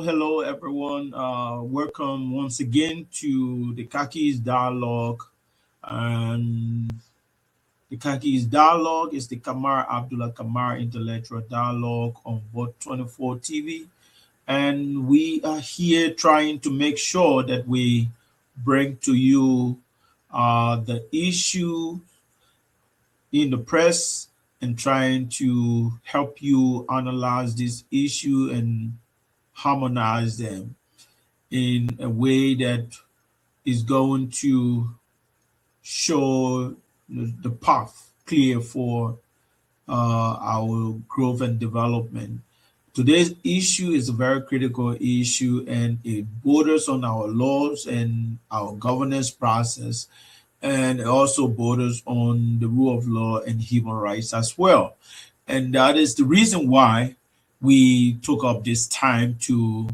Hello, everyone. Welcome once again to the Kakis Dialogue. And the Kakis Dialogue is the Kamar Abdullah Kamar Intellectual Dialogue on Vote 24 TV. And we are here trying to make sure that we bring to you the issue in the press and trying to help you analyze this issue and harmonize them in a way that is going to show the path clear for our growth and development. Today's issue is a very critical issue, and it borders on our laws and our governance process, and it also borders on the rule of law and human rights as well. And that is the reason why we took up this time to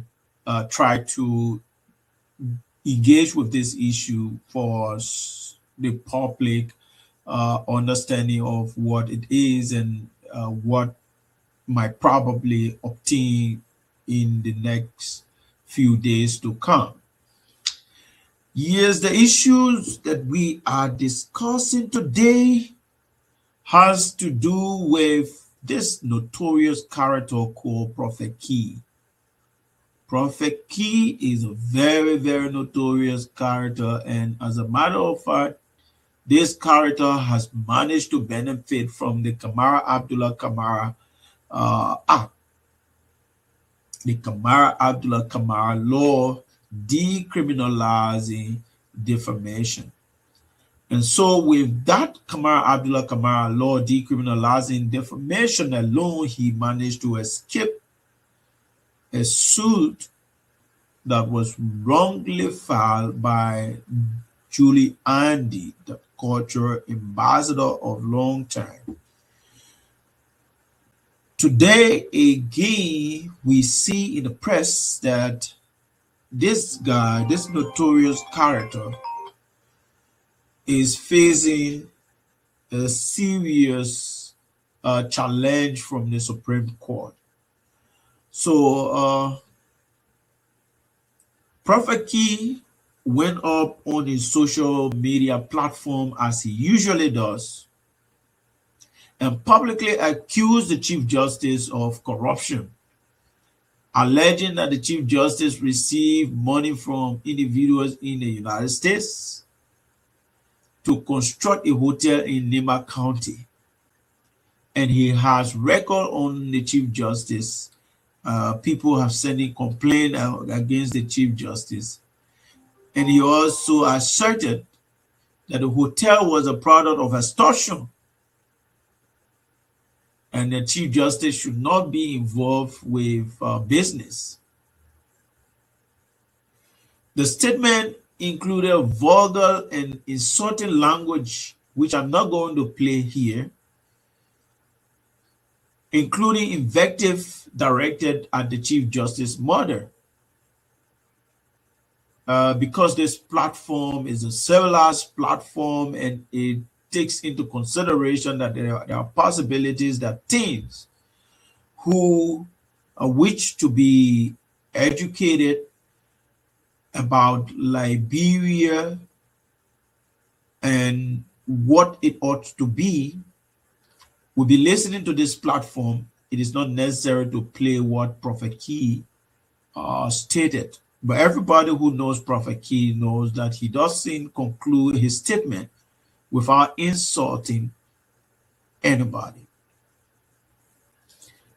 try to engage with this issue for the public understanding of what it is and what might probably obtain in the next few days to come. Yes, the issues that we are discussing today has to do with this notorious character called Prophet Key. Prophet Key is a very, very notorious character, and as a matter of fact, this character has managed to benefit from the Kamara Abdullah Kamara Act, the Kamara Abdullah Kamara law decriminalizing defamation. And so with that Kamara Abdullah Kamara law decriminalizing defamation alone, he managed to escape a suit that was wrongly filed by Julie Andy, the cultural ambassador of long time. Today, again, we see in the press that this guy, this notorious character, is facing a serious challenge from the Supreme Court. So Prophet Key went up on his social media platform as he usually does and publicly accused the Chief Justice of corruption, alleging that the Chief Justice received money from individuals in the United States to construct a hotel in Nima County. And he has record on the Chief Justice. People have sent in complaint against the Chief Justice. And he also asserted that the hotel was a product of extortion, and the Chief Justice should not be involved with business. The statement included vulgar and insulting language, which I'm not going to play here, including invective directed at the Chief Justice's mother. Because this platform is a civilized platform and it takes into consideration that there are possibilities that teens who wish to be educated about Liberia and what it ought to be will be listening to this platform. It is not necessary to play what Prophet Key stated. But everybody who knows Prophet Key knows that he doesn't conclude his statement without insulting anybody.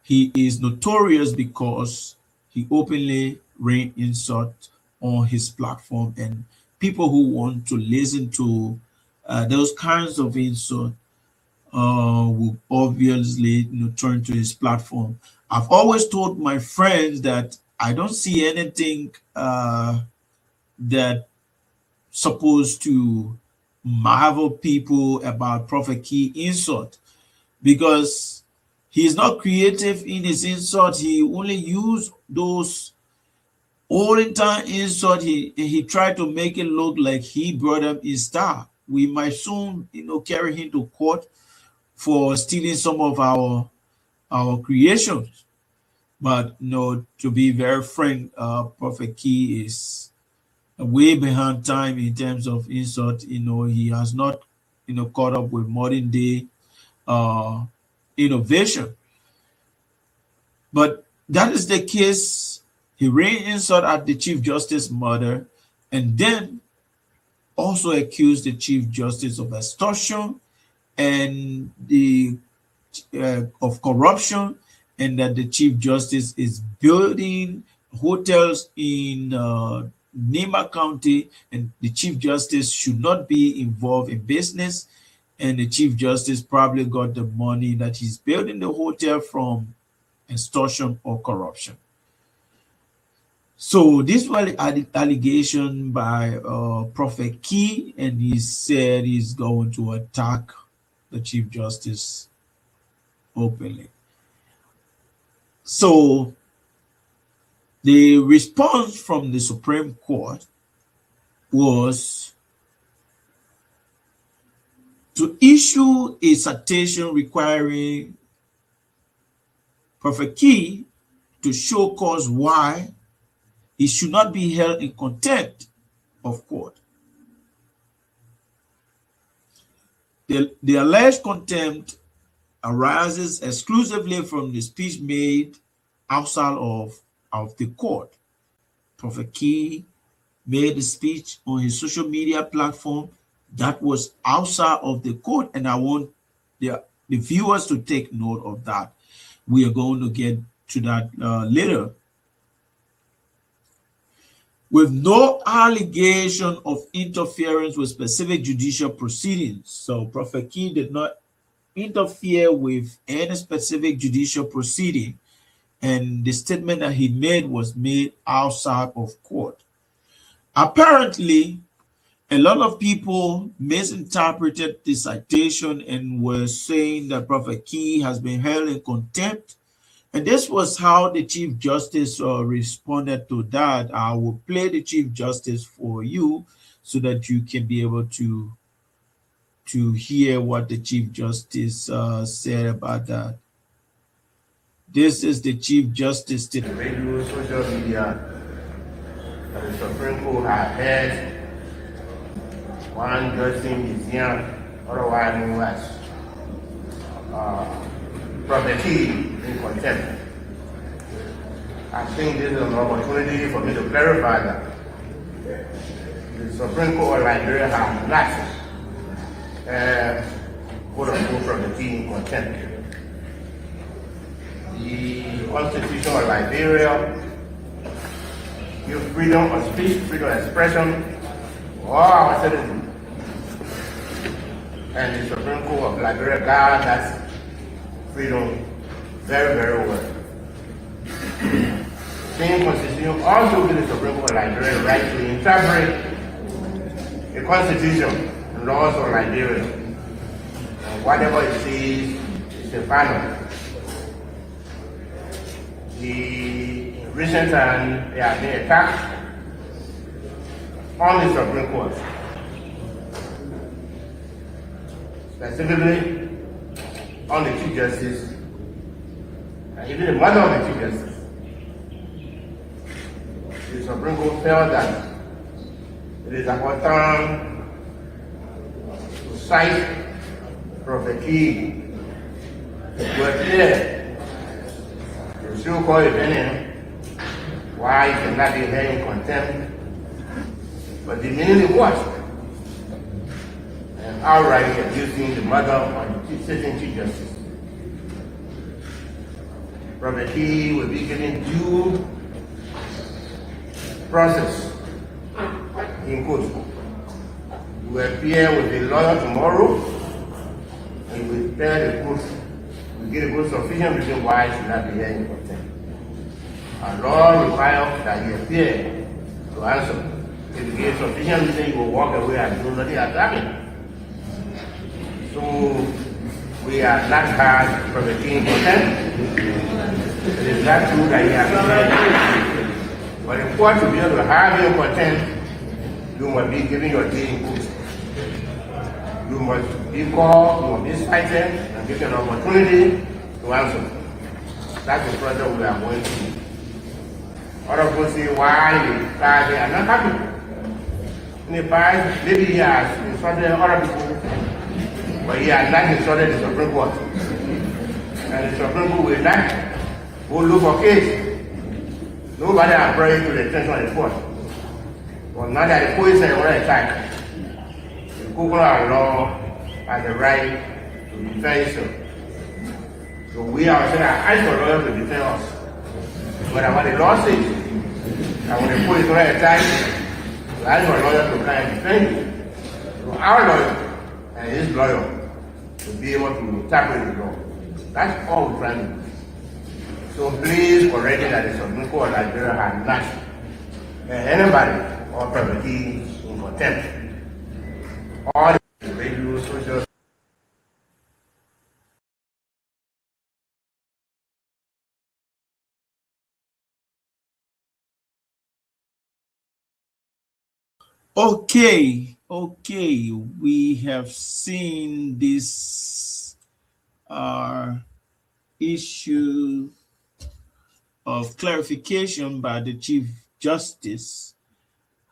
He is notorious because he openly rain insult on his platform, and people who want to listen to those kinds of insult will obviously turn to his platform. I've always told my friends that I don't see anything that supposed to marvel people about Prophet Key insult, because he's not creative in his insult. He only used those olden time insult. He tried to make it look like he brought up his star. We might soon, carry him to court for stealing some of our creations. But to be very frank, Prophet Key is way behind time in terms of insult. He has not, caught up with modern day innovation. But that is the case. He rained insult at the Chief Justice mother, and then also accused the Chief Justice of extortion and of corruption, and that the Chief Justice is building hotels in Nima County, and the Chief Justice should not be involved in business, and the Chief Justice probably got the money that he's building the hotel from extortion or corruption. So this was an allegation by Prophet Key, and he said he's going to attack the Chief Justice openly. So the response from the Supreme Court was to issue a citation requiring Prophet Key to show cause why he should not be held in contempt of court. The alleged contempt arises exclusively from the speech made outside of the court. Prophet Key made a speech on his social media platform that was outside of the court, and I want the viewers to take note of that. We are going to get to that later. With no allegation of interference with specific judicial proceedings. So Prophet Key did not interfere with any specific judicial proceeding, and the statement that he made was made outside of court. Apparently, a lot of people misinterpreted the citation and were saying that Prophet Key has been held in contempt. And this was how the Chief Justice responded to that. I will play the Chief Justice for you so that you can be able to hear what the Chief Justice said about that. This is the Chief Justice. The radio, social media, that the Supreme Court had heard one Justin Museum, otherwise known as Prophet Key in contempt. I think this is an opportunity for me to clarify that the Supreme Court of Liberia has not quote unquote Prophet Key in contempt. The Constitution of Liberia gives freedom of speech, freedom of expression for all our citizens. And the Supreme Court of Liberia guards that freedom very, very well. The same Constitution also gives the Supreme Court of Liberia the right to interpret the Constitution and laws of Liberia. And whatever it says is the final. In recent times, there have been attacks on the Supreme Court, specifically on the Chief Justice, and even the mother of the Chief Justice. The Supreme Court felt that it is important to cite Prophet Key to appear to show call opinion why he cannot be held in contempt, but the meaning was and outright abusing the mother of the sitting Chief Justice. Prophet Key will be given due process in court. He will appear with a lawyer tomorrow, and he will tell the court, we give the court sufficient reason why he should not be held in contempt. And law requires that you appear to answer. If you give sufficient reason, you will walk away and do nothing has happened. So we are not hard from the king contempt. It is not true that he has said. But in order to be able to have your contempt, you must be giving your day input. You must be called, you must be cited, and given an opportunity to answer. That's the project we are going through. Other people say why they are not happy. In the past, maybe he has insulted other people, but he has not insulted the Supreme Court. And the Supreme Court will not go look for case. Nobody has brought it to the attention of the court. But now that the police are under attack, the Google law has the right to defend itself. So we ourselves are asking for lawyers to defend us. But what the law says, that when the police are under attack, we ask for lawyers to come and defend you. So our lawyer and his lawyer to be able to interpret the law. That's all we're trying to do. So please correct it that the Supreme Court of Nigeria has not anybody or property in contempt. All the radio, social. Okay, we have seen this issue of clarification by the Chief Justice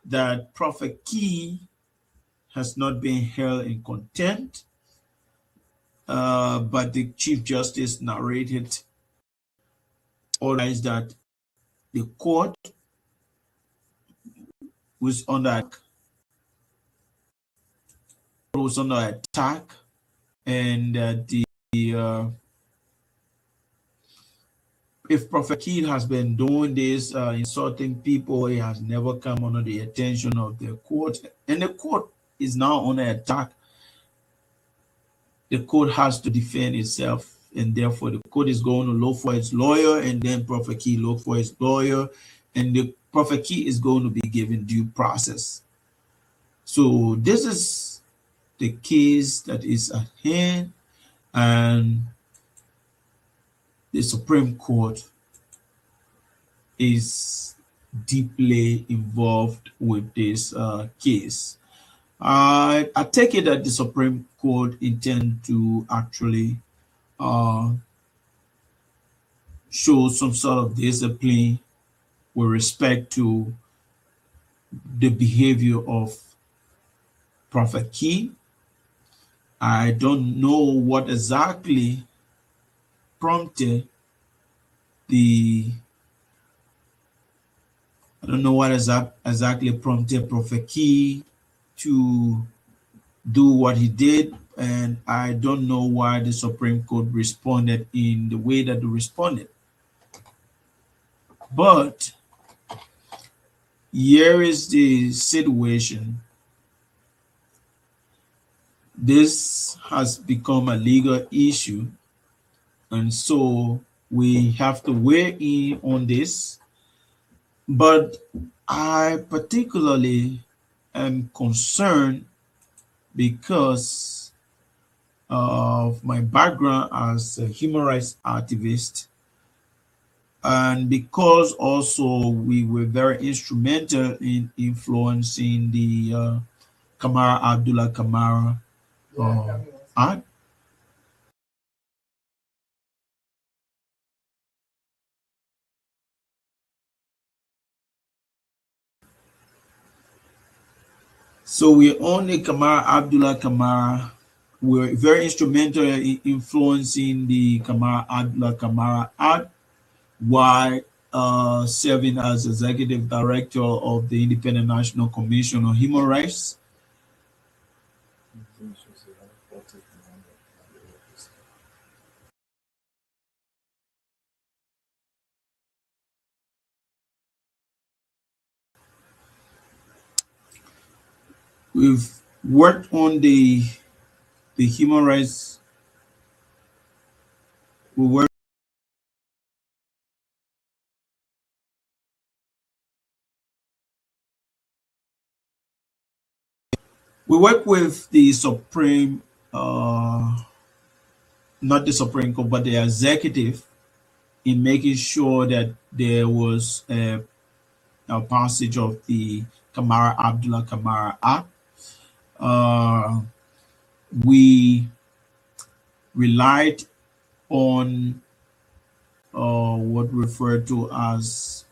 that Prophet Key has not been held in contempt, but the Chief Justice narrated otherwise that the court was under attack, and if Prophet Key has been doing this, insulting people, he has never come under the attention of the court, and the court is now under attack. The court has to defend itself, and therefore the court is going to look for its lawyer, and then Prophet Key look for his lawyer, and the Prophet Key is going to be given due process. So this is the case that is at hand, and the Supreme Court is deeply involved with this case. I take it that the Supreme Court intend to actually show some sort of discipline with respect to the behavior of Prophet Key. I don't know what exactly prompted exactly prompted Prophet Key to do what he did, and I don't know why the Supreme Court responded in the way that they responded. But here is the situation. This has become a legal issue, and so we have to weigh in on this. But I particularly am concerned because of my background as a human rights activist, and because also we were very instrumental in influencing the Kamara Abdullah Kamara act. So we own the Kamara Abdullah Kamara. We're very instrumental in influencing the Kamara Abdullah Kamara act while serving as executive director of the Independent National Commission on Human Rights. We've worked on the human rights. We work We work with the Supreme, not the Supreme Court, but the executive in making sure that there was a passage of the Kamara Abdullah Kamara Act. We relied on what referred to as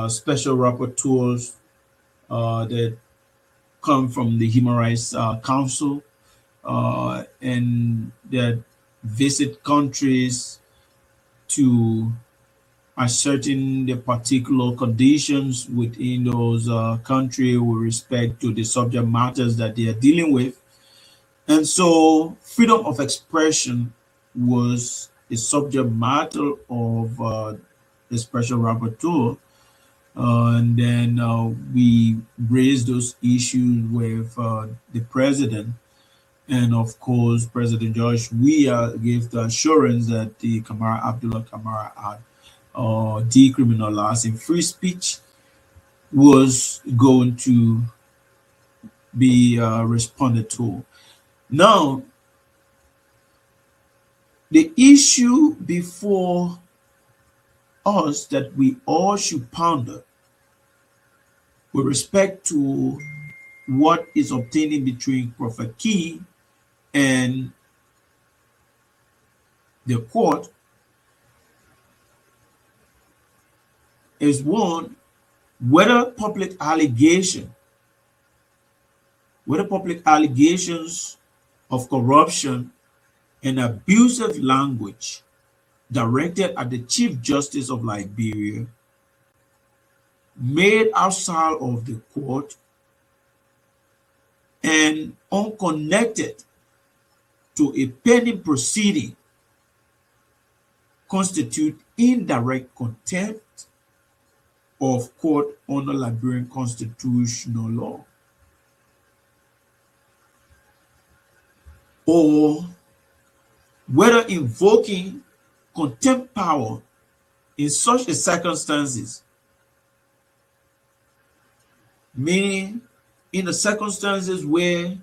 special rapporteurs that come from the Human Rights Council and that visit countries to ascertain the particular conditions within those countries with respect to the subject matters that they are dealing with. And so freedom of expression was a subject matter of the special rapporteur. And then we raised those issues with the president. And of course, President George Weah gave the assurance that the Kamara Abdullah Kamara Act decriminalizing free speech was going to be responded to. Now, the issue before us that we all should ponder with respect to what is obtaining between Prophet Key and the court is one, whether public allegations of corruption and abusive language directed at the Chief Justice of Liberia made outside of the court and unconnected to a pending proceeding constitute indirect contempt of court under Liberian constitutional law, or whether invoking contempt power in such a circumstances, meaning in the circumstances where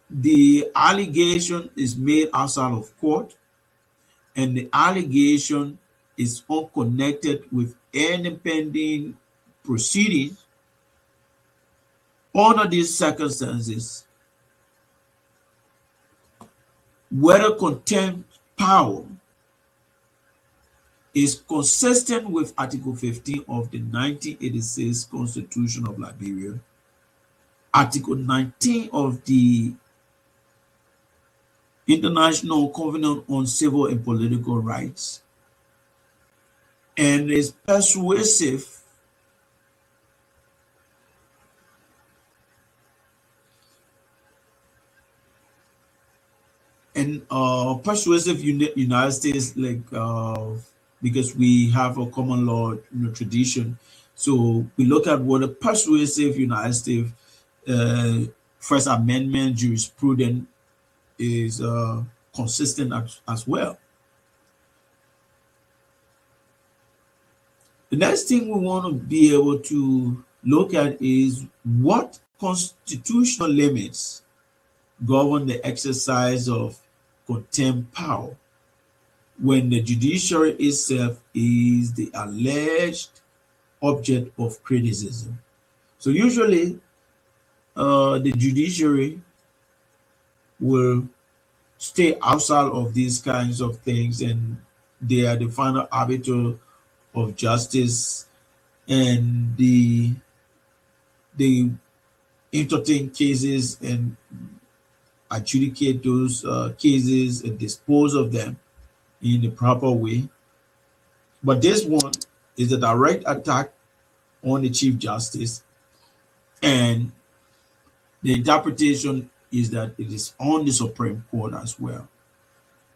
the allegation is made outside of court and the allegation is unconnected with any pending proceedings. Under these circumstances, whether contempt power is consistent with Article 15 of the 1986 Constitution of Liberia, Article 19 of the International Covenant on Civil and Political Rights, and is persuasive and persuasive United States, like because we have a common law tradition. So we look at what a persuasive United States First Amendment jurisprudence is consistent as well. The next thing we want to be able to look at is what constitutional limits govern the exercise of contempt power when the judiciary itself is the alleged object of criticism. So usually the judiciary will stay outside of these kinds of things, and they are the final arbiter of justice, and they entertain cases and adjudicate those cases and dispose of them in the proper way. But this one is a direct attack on the Chief Justice, and the interpretation is that it is on the Supreme Court as well.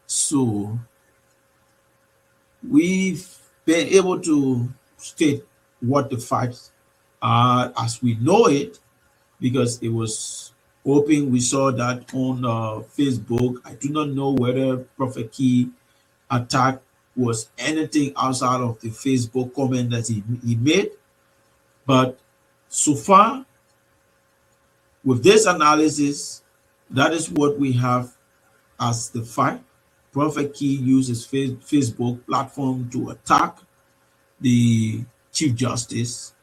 So we've been able to state what the facts are as we know it, because it was open. We saw that on Facebook. I do not know whether Prophet Key attack was anything outside of the Facebook comment that he made, but so far With this analysis, that is what we have as the fact. Prophet Key uses Facebook platform to attack the Chief Justice,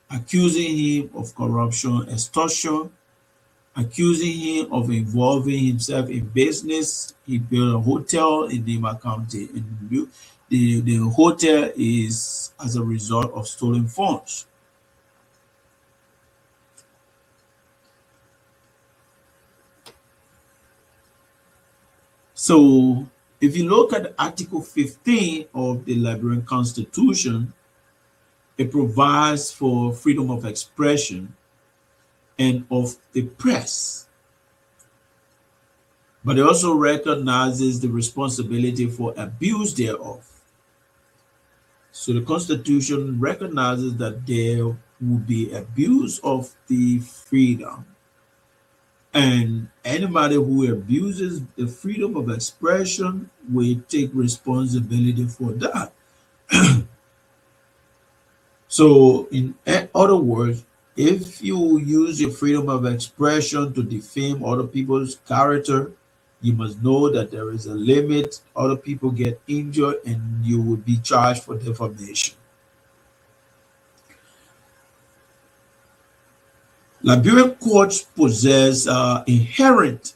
accusing him of corruption, extortion, accusing him of involving himself in business. He built a hotel in Nima County, and the hotel is as a result of stolen funds. So if you look at Article 15 of the Liberian Constitution, it provides for freedom of expression and of the press, but it also recognizes the responsibility for abuse thereof. So the Constitution recognizes that there will be abuse of the freedom, and anybody who abuses the freedom of expression will take responsibility for that. So, in other words, if you use your freedom of expression to defame other people's character, you must know that there is a limit. Other people get injured and you will be charged for defamation. Liberian courts possess inherent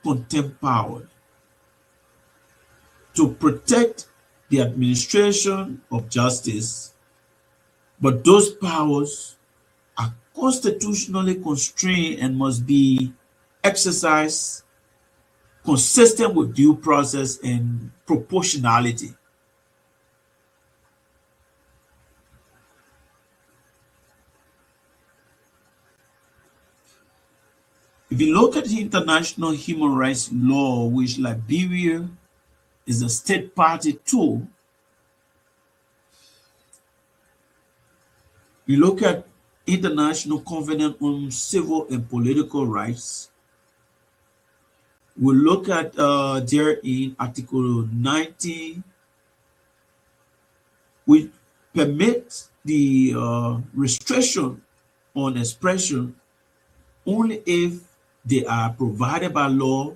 contempt power to protect the administration of justice, but those powers are constitutionally constrained and must be exercised consistent with due process and proportionality. If you look at the international human rights law, which Liberia is a state party to, you look at International Covenant on Civil and Political Rights, we look at there in Article 19, which permits the restriction on expression only if they are provided by law,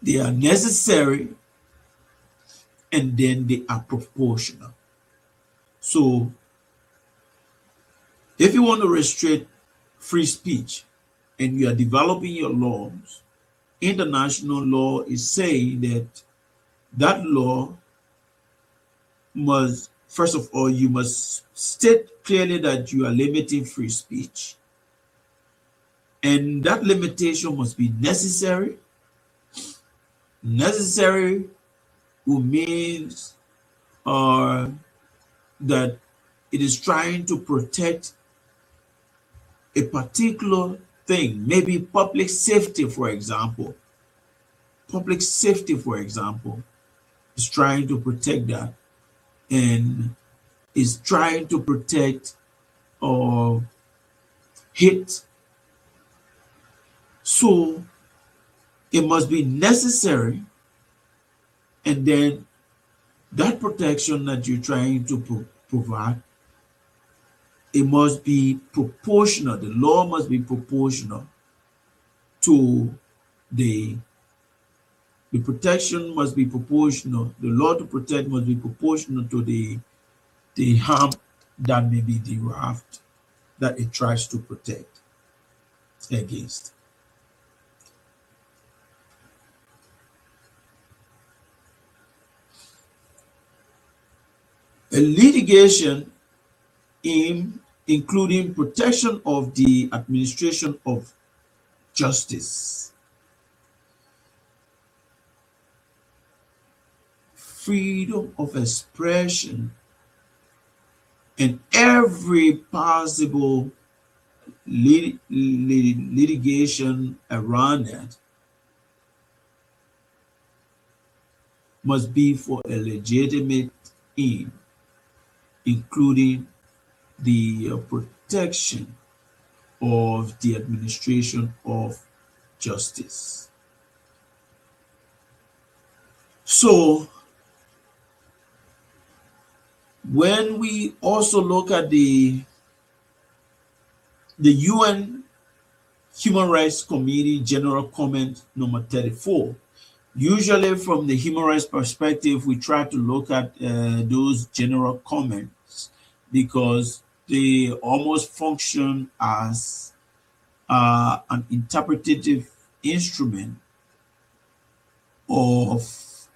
they are necessary, and then they are proportional. So if you want to restrict free speech and you are developing your laws, international law is saying that that law must, first of all, you must state clearly that you are limiting free speech. And that limitation must be necessary. Necessary will means that it is trying to protect a particular thing, maybe public safety, for example. Public safety, for example, is trying to protect that and is trying to protect hate. So it must be necessary, and then that protection that you're trying to provide, it must be proportional. The law must be proportional to the protection must be proportional. The law to protect must be proportional to the harm that may be derived that it tries to protect against. A litigation including protection of the administration of justice, freedom of expression, and every possible litigation around that must be for a legitimate aim, including the protection of the administration of justice. So When we also look at the UN Human Rights Committee General Comment number 34, usually from the human rights perspective, we try to look at those general comments because they almost function as an interpretative instrument of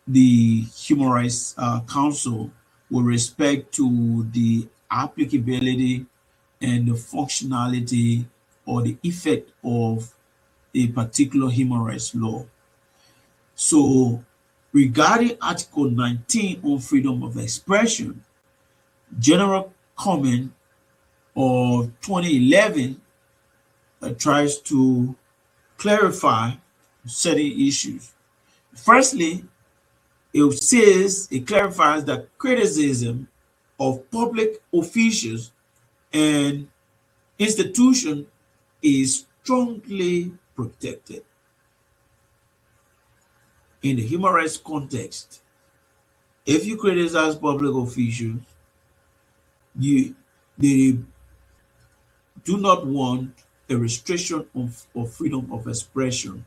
the Human Rights Council with respect to the applicability and the functionality or the effect of a particular human rights law. So, regarding Article 19 on freedom of expression, General Comment of 2011 tries to clarify certain issues. Firstly, it clarifies that criticism of public officials and institutions is strongly protected. In the human rights context, if you criticize public officials, they do not want a restriction of freedom of expression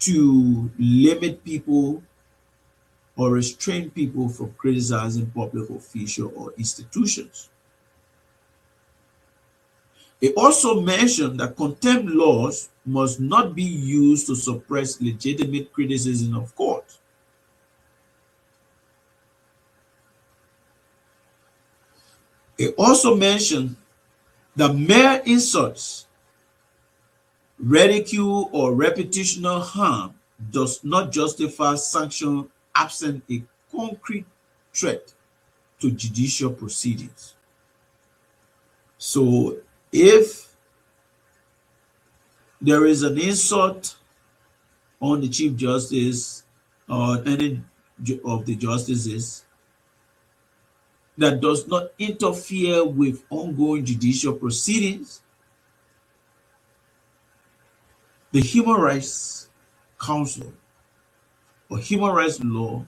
to limit people or restrain people from criticizing public officials or institutions. It also mentioned that contempt laws must not be used to suppress legitimate criticism of courts. It also mentioned that mere insults, ridicule, or reputational harm does not justify sanction absent a concrete threat to judicial proceedings. So if there is an insult on the Chief Justice or any of the justices that does not interfere with ongoing judicial proceedings, the Human Rights Council or human rights law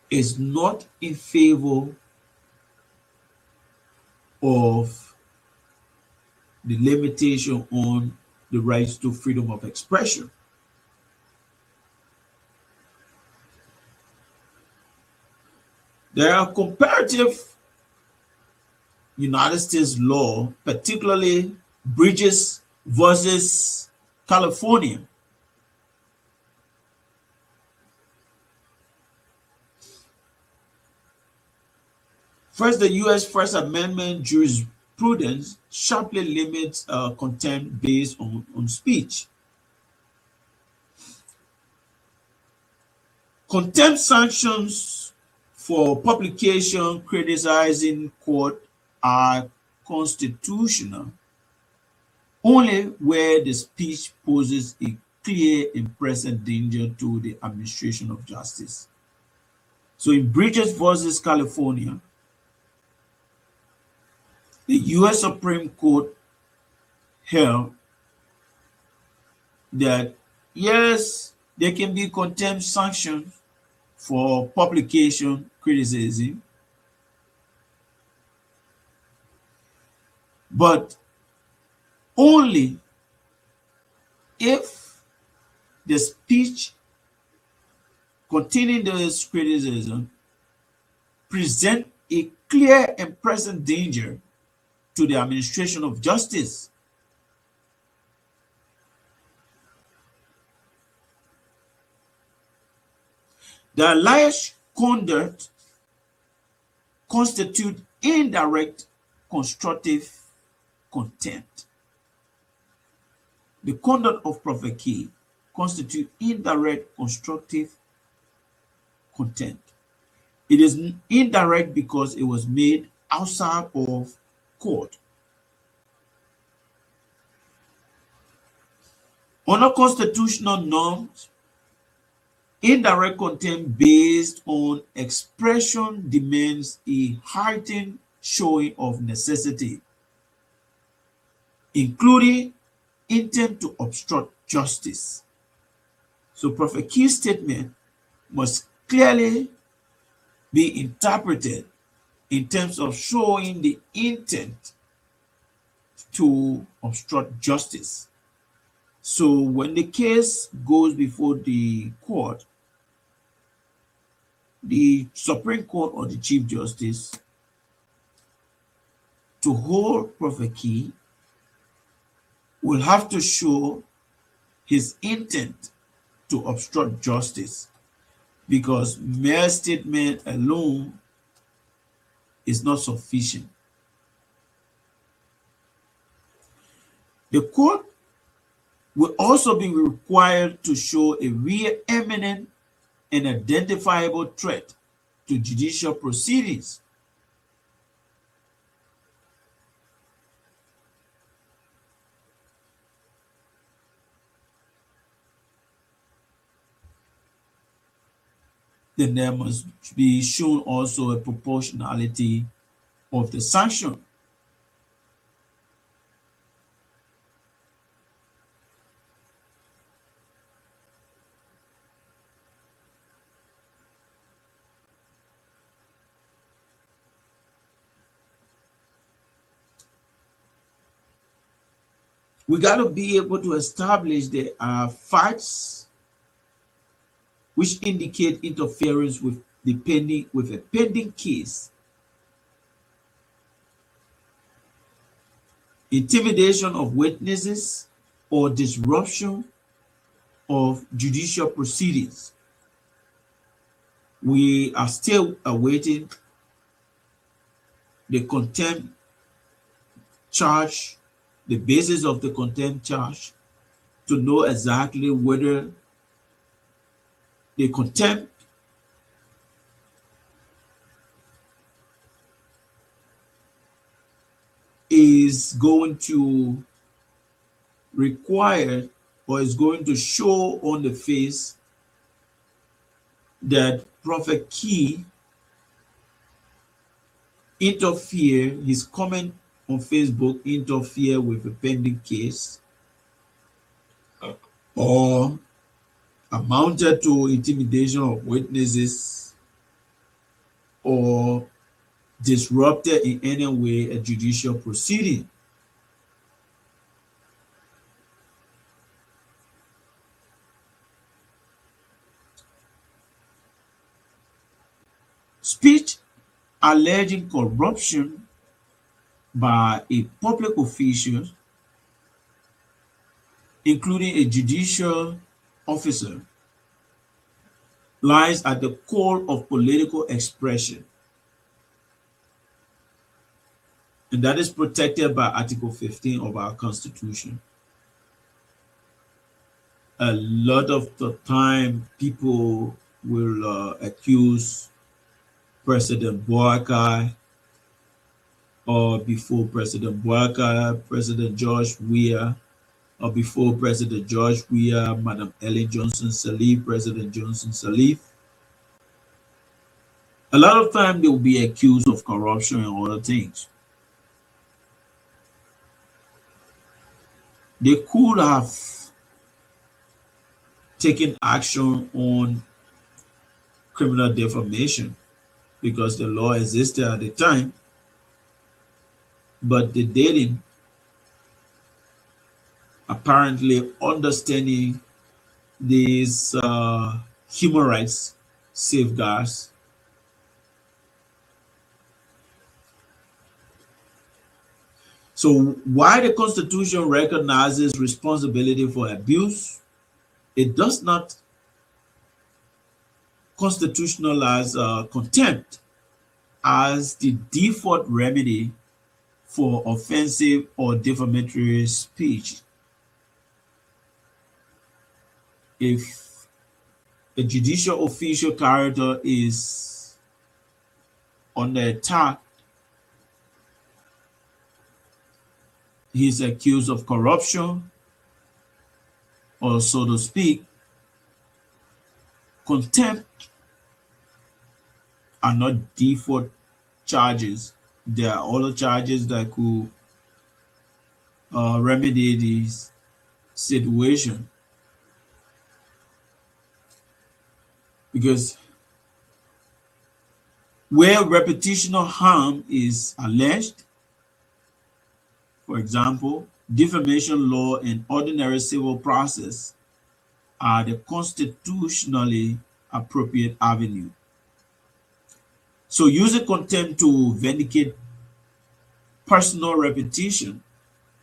is not in favor of the limitation on the rights to freedom of expression. There are comparative United States law, particularly Bridges versus California. First, the U.S. First Amendment jurisprudence sharply limits contempt based on speech. Contempt sanctions for publication criticizing court are constitutional only where the speech poses a clear and present danger to the administration of justice. So in Bridges versus California, the U.S. Supreme Court held that yes, there can be contempt sanctions for publication criticism, but only if the speech containing this criticism present a clear and present danger to the administration of justice. The alleged conduct constitute indirect constructive contempt. The conduct of Prophet Key constitute indirect constructive contempt. It is indirect because it was made outside of court. Under constitutional norms, indirect contempt based on expression demands a heightened showing of necessity, including intent to obstruct justice. So Prophet Key's statement must clearly be interpreted in terms of showing the intent to obstruct justice. So when the case goes before the court, the Supreme Court or the Chief Justice, to hold Prophet Key, will have to show his intent to obstruct justice, because mere statement alone is not sufficient. The court will also be required to show a real, eminent, and identifiable threat to judicial proceedings. Then there must be shown also a proportionality of the sanction. We got to be able to establish there are facts which indicate interference with a pending case, intimidation of witnesses, or disruption of judicial proceedings. We are still awaiting the contempt charge, the basis of the contempt charge, to know exactly whether the contempt is going to require or is going to show on the face that Prophet Key his comment on Facebook interfere with a pending case, or amounted to intimidation of witnesses, or disrupted in any way a judicial proceeding. Speech alleging corruption by a public official, including a judicial officer, lies at the core of political expression, and that is protected by Article 15 of our Constitution. A lot of the time, people will accuse President Boakai, or before President Boakai, President George Weah, or before President George Weah, Madam Ellen Johnson Sirleaf, President Johnson Sirleaf. A lot of time they will be accused of corruption and other things. They could have taken action on criminal defamation because the law existed at the time, but they didn't, apparently understanding these human rights safeguards. So while the Constitution recognizes responsibility for abuse, it does not constitutionalize contempt as the default remedy for offensive or defamatory speech. If a judicial official character is under attack, he is accused of corruption, or so to speak, contempt are not default charges. There are other charges that could remedy this situation. Because Where reputational harm is alleged, for example, defamation law and ordinary civil process are the constitutionally appropriate avenue. So using contempt to vindicate personal reputation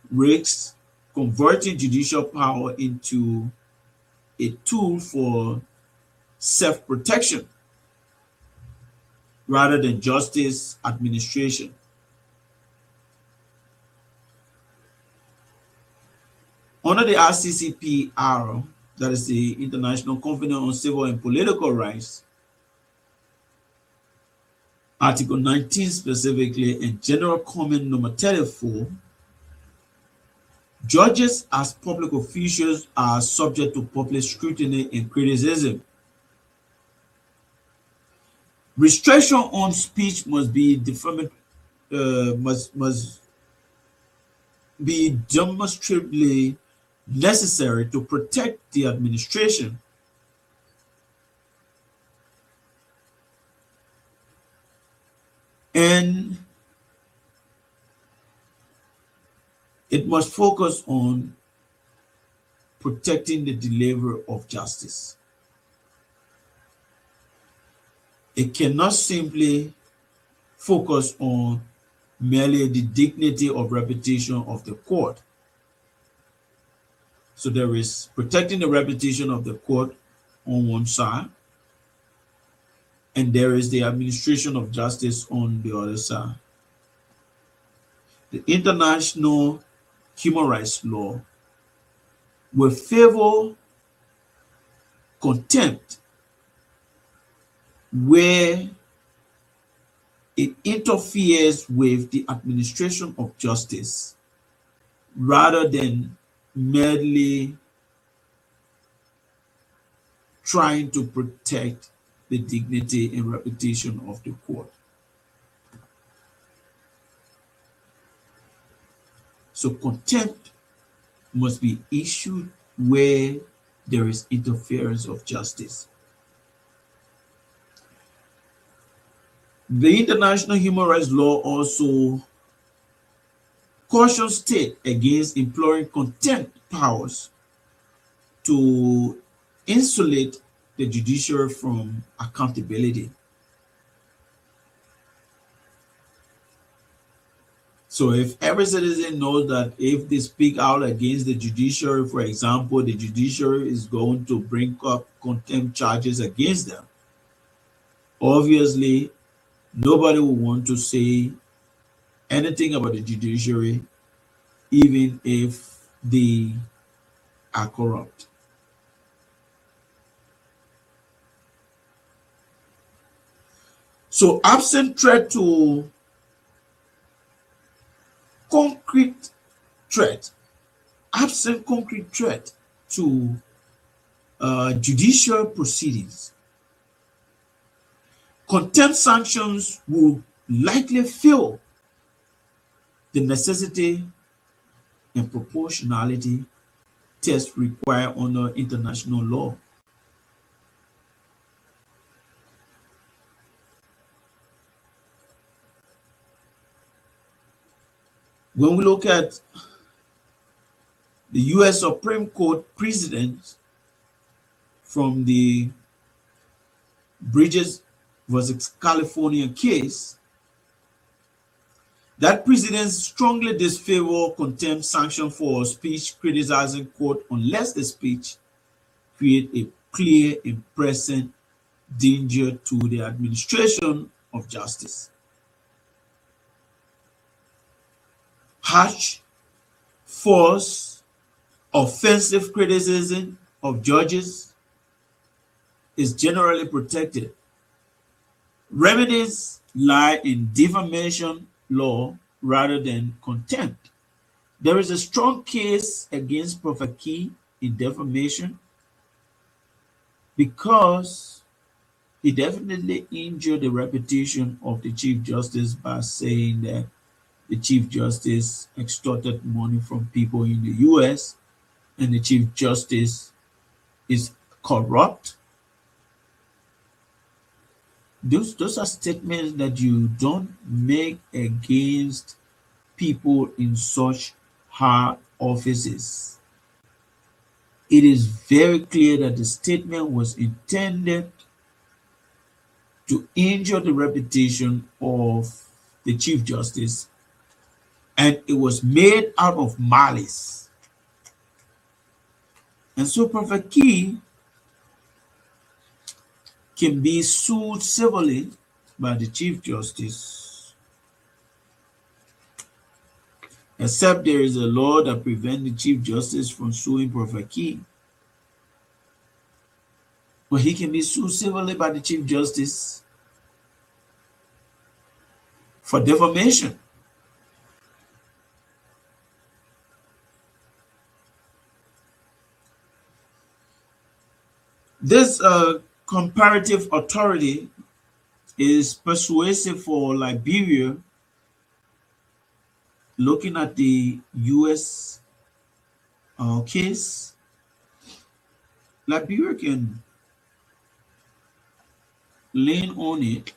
risks converting judicial power into a tool for self-protection rather than justice administration. Under the ICCPR, that is the International Covenant on Civil and Political Rights, Article 19 specifically, and General Comment Number 34, judges as public officials are subject to public scrutiny and criticism. Restriction on speech must be demonstrably necessary to protect the administration. And it must focus on protecting the delivery of justice. It cannot simply focus on merely the dignity of reputation of the court. So there is protecting the reputation of the court on one side, and there is the administration of justice on the other side. The international human rights law will favor contempt where it interferes with the administration of justice rather than merely trying to protect the dignity and reputation of the court. So contempt must be issued where there is interference of justice. The international human rights law also cautions states against employing contempt powers to insulate the judiciary from accountability. So if every citizen knows that if they speak out against the judiciary, for example, the judiciary is going to bring up contempt charges against them, obviously nobody will want to say anything about the judiciary, even if they are corrupt. So absent threat to concrete threat, absent concrete threat to judicial proceedings, contempt sanctions will likely fail the necessity and proportionality test required under international law. When we look at the US Supreme Court precedent from the Bridges versus California case, that precedent strongly disfavor contempt sanction for speech criticizing court unless the speech create a clear and present danger to the administration of justice. Harsh, false, offensive criticism of judges is generally protected. Remedies lie in defamation law rather than contempt. There is a strong case against Prophet Key in defamation because he definitely injured the reputation of the Chief Justice by saying that the Chief Justice extorted money from people in the US and the Chief Justice is corrupt. Those are statements that you don't make against people in such high offices. It is very clear that the statement was intended to injure the reputation of the Chief Justice, and it was made out of malice. And so Prophet Key can be sued civilly by the Chief Justice, except there is a law that prevents the Chief Justice from suing Prophet Key. But he can be sued civilly by the Chief Justice for defamation. This comparative authority is persuasive for Liberia, looking at the US case. Liberia can lean on it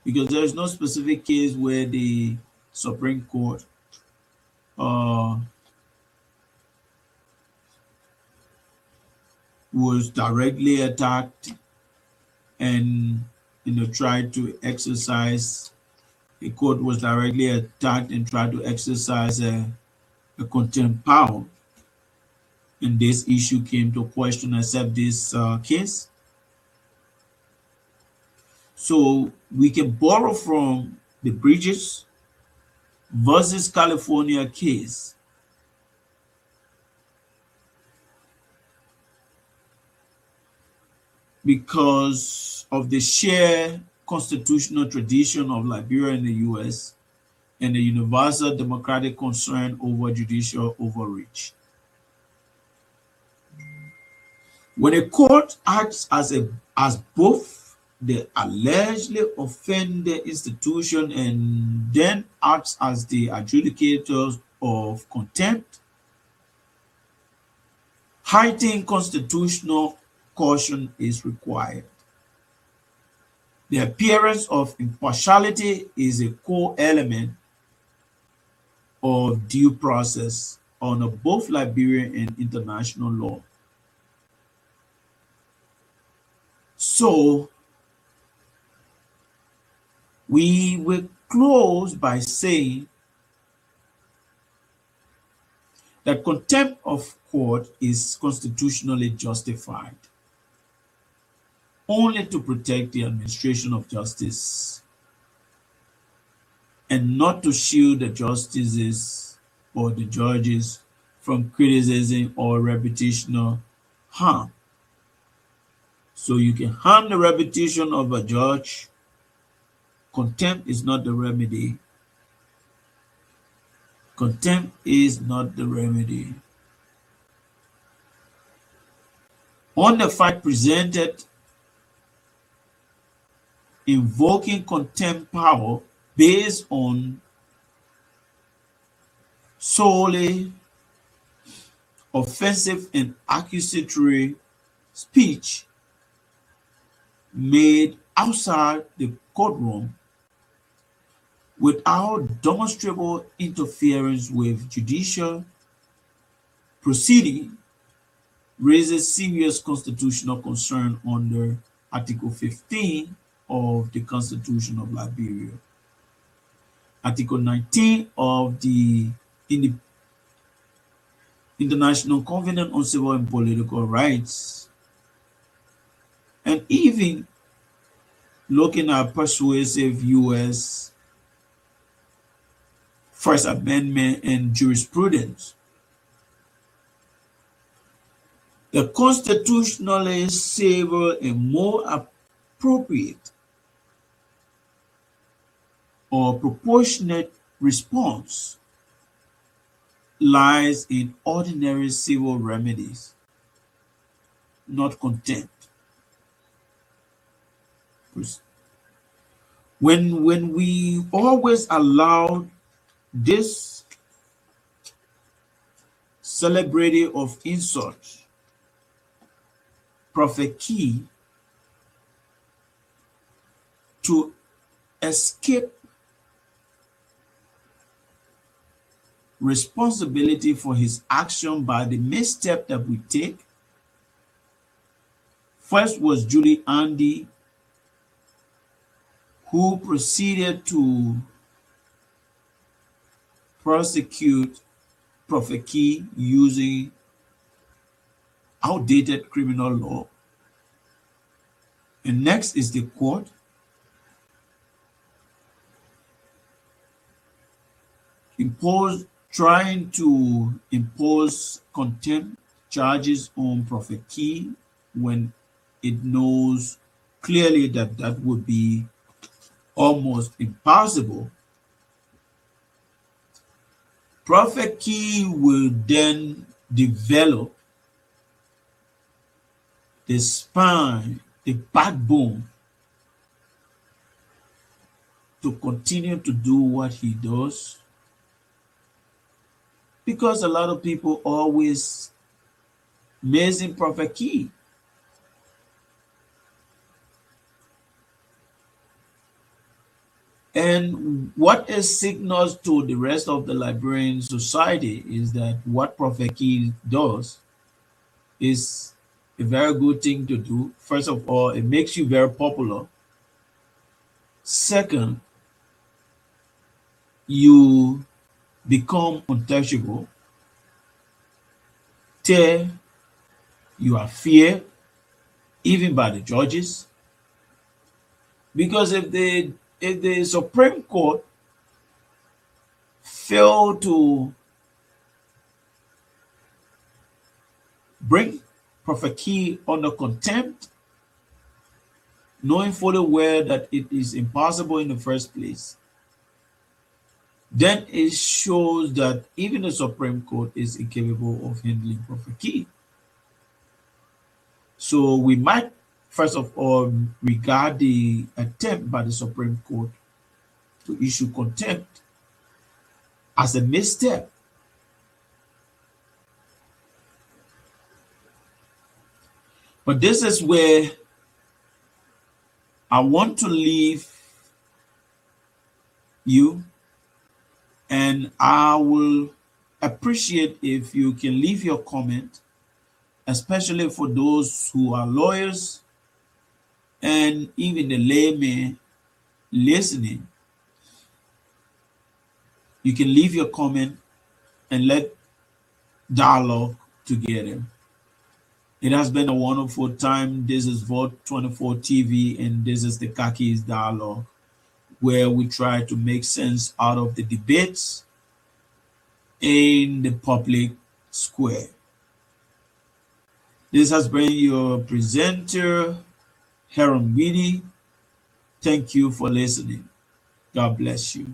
because there is no specific case where the Supreme Court uh, was directly attacked and tried to exercise. The court was directly attacked and tried to exercise a contempt power, and this issue came to question except this case. So we can borrow from the Bridges versus California case because of the shared constitutional tradition of Liberia and the US and the universal democratic concern over judicial overreach. When a court acts as both the allegedly offended institution and then acts as the adjudicators of contempt, heightened constitutional caution is required. The appearance of impartiality is a core element of due process under both Liberian and international law. So we will close by saying that contempt of court is constitutionally justified only to protect the administration of justice and not to shield the justices or the judges from criticism or reputational harm. So you can harm the reputation of a judge. Contempt is not the remedy. Contempt is not the remedy. On the fact presented, invoking contempt power based on solely offensive and accusatory speech made outside the courtroom without demonstrable interference with judicial proceeding raises serious constitutional concern under Article 15 of the Constitution of Liberia. Article 19 of the International Covenant on Civil and Political Rights, and even looking at persuasive US First Amendment and jurisprudence. The constitutionally safer and more appropriate or proportionate response lies in ordinary civil remedies, not contempt. When we always allow this celebrity of insult, Prophet Key, to escape responsibility for his action by the misstep that we take. First was Julie Andy, who proceeded to prosecute Prophet Key using outdated criminal law. And next is the court, trying to impose contempt charges on Prophet Key when it knows clearly that that would be almost impossible. Prophet Key will then develop the spine, the backbone to continue to do what he does, because a lot of people always missing Prophet Key. And what it signals to the rest of the Liberian society is that what Prophet Key does is a very good thing to do. First of all, it makes you very popular. Second, you become untouchable. Third, you are feared even by the judges. Because if the Supreme Court fail to bring Prophet Key under contempt, knowing fully well that it is impossible in the first place, then it shows that even the Supreme Court is incapable of handling Prophet Key. So we might, first of all, regard the attempt by the Supreme Court to issue contempt as a misstep. But this is where I want to leave you, and I will appreciate if you can leave your comment, especially for those who are lawyers and even the layman listening. You can leave your comment and let dialogue together. It has been a wonderful time. This is Vote 24 TV, and this is the Khakis Dialogue, where we try to make sense out of the debates in the public square. This has been your presenter, Heron Weedy. Thank you for listening. God bless you.